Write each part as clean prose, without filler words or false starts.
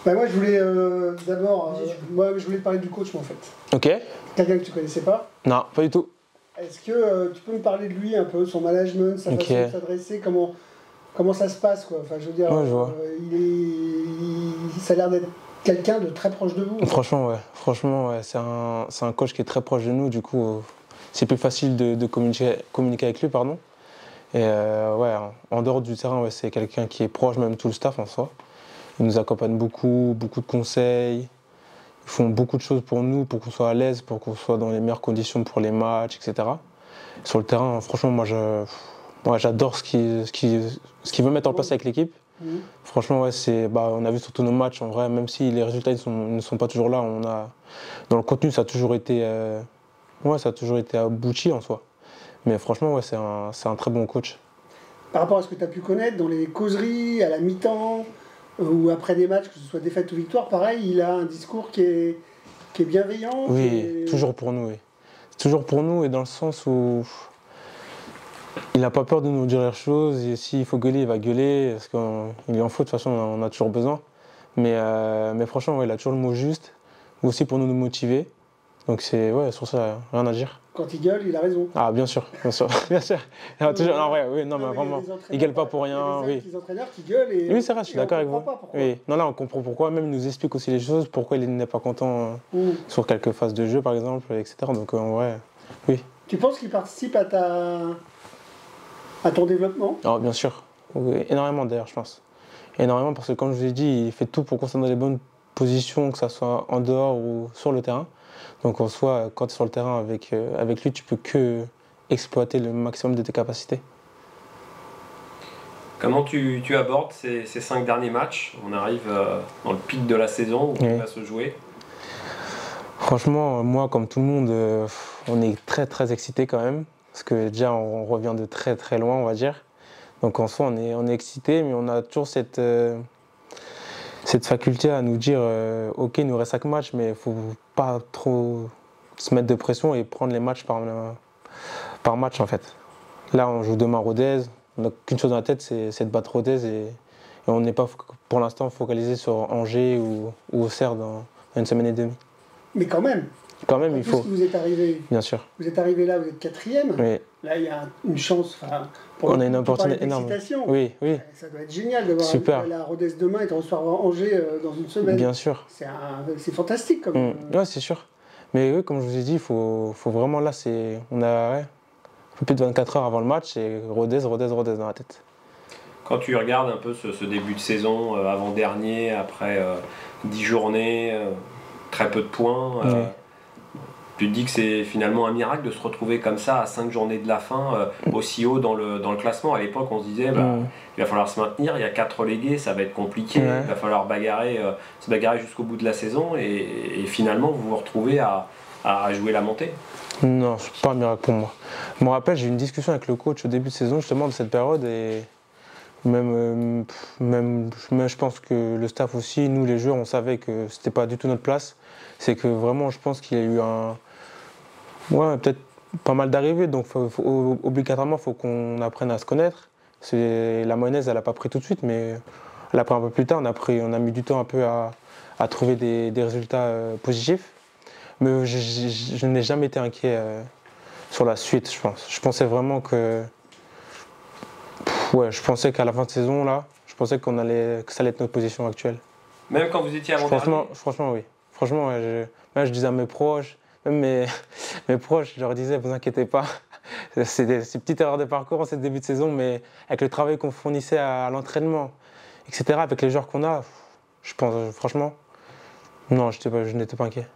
Bah moi je voulais d'abord, moi je voulais te parler du coach moi en fait. Ok. Quelqu'un que tu connaissais pas. Non, pas du tout. Est-ce que tu peux me parler de lui un peu, son management, sa façon de s'adresser, comment ça se passe quoi. Enfin je veux dire, ouais, je vois. ça a l'air d'être quelqu'un de très proche de vous. Franchement ouais, c'est un coach qui est très proche de nous, du coup c'est plus facile de communiquer avec lui, pardon. Et ouais, en dehors du terrain, ouais, c'est quelqu'un qui est proche, même tout le staff en soi. Ils nous accompagnent beaucoup de conseils. Ils font beaucoup de choses pour nous, pour qu'on soit à l'aise, pour qu'on soit dans les meilleures conditions pour les matchs, etc. Sur le terrain, franchement, moi j'adore ce qu'il veut mettre en place avec l'équipe. Franchement, ouais, on a vu surtout nos matchs, en vrai, même si les résultats ne sont pas toujours là, dans le contenu, ça a toujours été abouti en soi. Mais franchement, ouais, c'est un très bon coach. Par rapport à ce que tu as pu connaître dans les causeries, à la mi-temps, ou après des matchs, que ce soit défaite ou victoire, pareil, il a un discours qui est bienveillant. Oui, toujours pour nous, oui. Toujours pour nous, et dans le sens où il n'a pas peur de nous dire les choses, et s'il faut gueuler, il va gueuler, parce qu'il est en faute, de toute façon, on en a toujours besoin. Mais franchement, ouais, il a toujours le mot juste, aussi pour nous motiver. Donc sur ça, rien à dire. Quand il gueule, il a raison. Ah, bien sûr. bien sûr. Il a toujours, non, ouais, oui, non, mais vraiment, il gueule pas pour rien. Il y a des entraîneurs qui gueulent et oui, c'est vrai, je suis d'accord avec vous. Oui. Non, là, on comprend pourquoi. Même, il nous explique aussi les choses, pourquoi il n'est pas content sur quelques phases de jeu, par exemple, etc. Donc, en vrai, oui. Tu penses qu'il participe à ton développement? Oh, bien sûr. Oui, énormément, d'ailleurs, je pense. Énormément, parce que, comme je vous ai dit, il fait tout pour qu'on soit dans les bonnes positions, que ce soit en dehors ou sur le terrain. Donc, en soi, quand tu es sur le terrain avec lui, tu peux que exploiter le maximum de tes capacités. Comment tu abordes ces 5 derniers matchs? On arrive dans le pic de la saison où on va se jouer. Franchement, moi, comme tout le monde, on est très très excité quand même. Parce que déjà, on revient de très très loin, on va dire. Donc en soi, on est excité, mais on a toujours cette faculté à nous dire ok, il nous reste 5 matchs, mais il ne faut pas trop se mettre de pression et prendre les matchs par match en fait. Là, on joue demain Rodez. On n'a qu'une chose dans la tête, c'est de battre Rodez et on n'est pas pour l'instant focalisé sur Angers ou Auxerre dans une semaine et demie. Mais quand même, il faut. Vous êtes arrivé. Bien sûr. Vous êtes arrivé là, vous êtes 4e. Oui. Là, il y a une chance. On a une opportunité énorme. Oui. Ça doit être génial de voir la Rodez demain et de recevoir Angers dans une semaine. Bien sûr. C'est fantastique comme. Ouais, c'est sûr. Mais oui, comme je vous ai dit, il faut vraiment là, on a un peu plus de 24 heures avant le match et Rodez dans la tête. Quand tu regardes un peu ce début de saison avant-dernier, après 10 journées, très peu de points, tu te dis que c'est finalement un miracle de se retrouver comme ça à 5 journées de la fin, aussi haut dans le classement. À l'époque, on se disait il va falloir se maintenir, il y a 4 relégués, ça va être compliqué, il va falloir se bagarrer jusqu'au bout de la saison et finalement vous vous retrouvez à jouer la montée. Non, c'est pas un miracle pour moi. Je me rappelle, j'ai eu une discussion avec le coach au début de saison justement de cette période et même je pense que le staff aussi, nous les joueurs, on savait que c'était pas du tout notre place. C'est que vraiment, je pense qu'il y a eu peut-être pas mal d'arrivées, donc obligatoirement, il faut qu'on apprenne à se connaître. La mayonnaise, elle n'a pas pris tout de suite, mais elle a pris un peu plus tard. On a mis du temps un peu à trouver des résultats positifs. Mais je n'ai jamais été inquiet sur la suite, je pense. Je pensais vraiment que... je pensais qu'à la fin de saison, là, que ça allait être notre position actuelle. Même quand vous étiez avant-dernier? Franchement, oui. Franchement, je disais à mes proches, même mes proches, je leur disais, vous inquiétez pas. C'est des petites erreurs de parcours en ce début de saison, mais avec le travail qu'on fournissait à l'entraînement, etc., avec les joueurs qu'on a, je pense, franchement, non, je n'étais pas inquiet.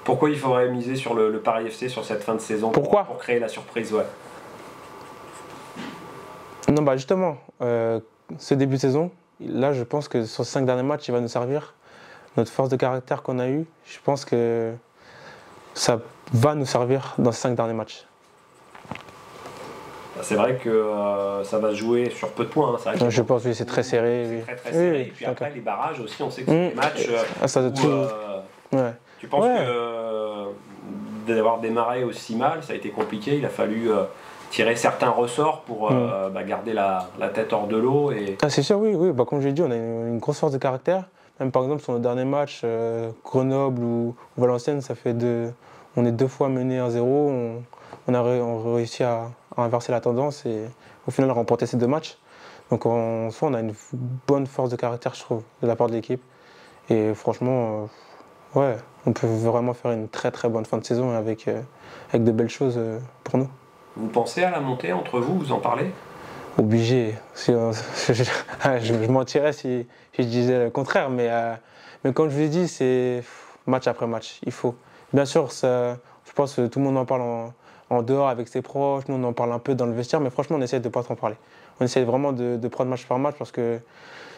Pourquoi il faudrait miser sur le Paris FC sur cette fin de saison pour créer la surprise, Non, justement, ce début de saison, là, je pense que sur ces 5 derniers matchs, il va nous servir. Notre force de caractère qu'on a eue, je pense que ça va nous servir dans ces 5 derniers matchs. C'est vrai que ça va se jouer sur peu de points. Hein. Je pense que c'est très serré. C'est très serré. Et puis après, les barrages aussi, on sait que c'est des matchs tu penses que d'avoir démarré aussi mal, ça a été compliqué. Il a fallu tirer certains ressorts pour garder la tête hors de l'eau. Ah, c'est sûr, oui. Bah, comme je l'ai dit, on a une grosse force de caractère. Même par exemple sur nos derniers matchs, Grenoble ou Valenciennes, on est 2 fois mené 1-0. On a réussi à inverser la tendance et au final remporter ces 2 matchs. Donc en soi, on a une bonne force de caractère, je trouve, de la part de l'équipe. Et franchement, ouais, on peut vraiment faire une très très bonne fin de saison avec de belles choses pour nous. Vous pensez à la montée entre vous, vous en parlez? Obligé. Je mentirais si je disais le contraire, mais comme je vous l'ai dit, c'est match après match, il faut. Bien sûr, je pense que tout le monde en parle en dehors avec ses proches, nous on en parle un peu dans le vestiaire, mais franchement on essaie de ne pas trop en parler. On essaie vraiment de prendre match par match parce que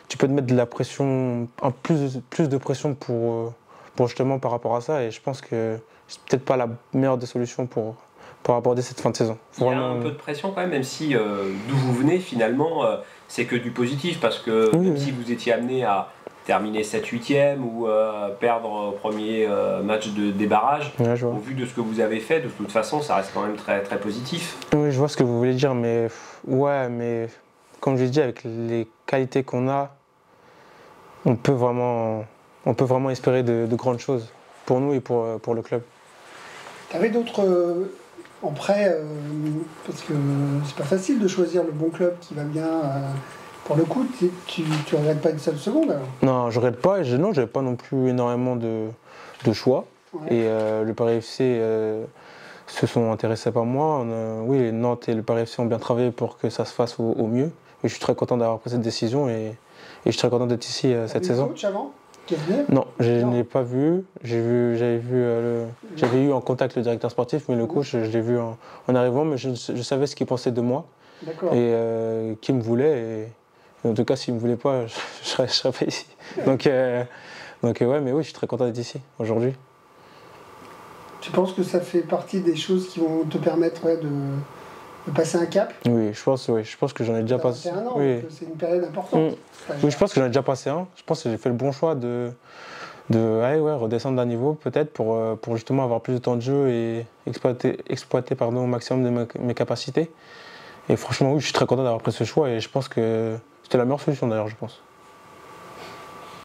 tu peux te mettre de la pression, plus de pression pour justement par rapport à ça, et je pense que c'est peut-être pas la meilleure des solutions pour aborder cette fin de saison. Il y a un peu de pression quand même si d'où vous venez finalement, c'est que du positif, parce que même si vous étiez amené à terminer 7-8e ou perdre au premier match des barrages, au vu de ce que vous avez fait, de toute façon, ça reste quand même très, très positif. Oui, je vois ce que vous voulez dire, mais comme je l'ai dit, avec les qualités qu'on a, on peut vraiment espérer de grandes choses pour nous et pour le club. Tu avais d'autres en prêt, parce que c'est pas facile de choisir le bon club qui va bien. Pour le coup, tu regrettes pas une seule seconde alors? Non, je regrette pas, et j'avais pas non plus énormément de choix. Ouais. Et le Paris FC se sont intéressés par moi. Oui, Nantes et le Paris FC ont bien travaillé pour que ça se fasse au mieux. Et je suis très content d'avoir pris cette décision et je suis très content d'être ici cette saison. Coach avant? Non, je ne l'ai pas vu. J'avais eu en contact le directeur sportif, mais le coach, je l'ai vu en arrivant, mais je savais ce qu'il pensait de moi et qui me voulait. Et en tout cas, s'il ne me voulait pas, je ne serais pas ici. Donc ouais, mais oui, je suis très content d'être ici aujourd'hui. Tu penses que ça fait partie des choses qui vont te permettre de passer un cap? Oui, je pense que j'en ai déjà passé. Un an, c'est une période importante. Oui, je pense que j'en ai déjà passé un. Je pense que j'ai fait le bon choix de redescendre d'un niveau peut-être pour justement avoir plus de temps de jeu et exploiter au maximum de mes capacités. Et franchement, oui, je suis très content d'avoir pris ce choix et je pense que c'était la meilleure solution d'ailleurs, je pense.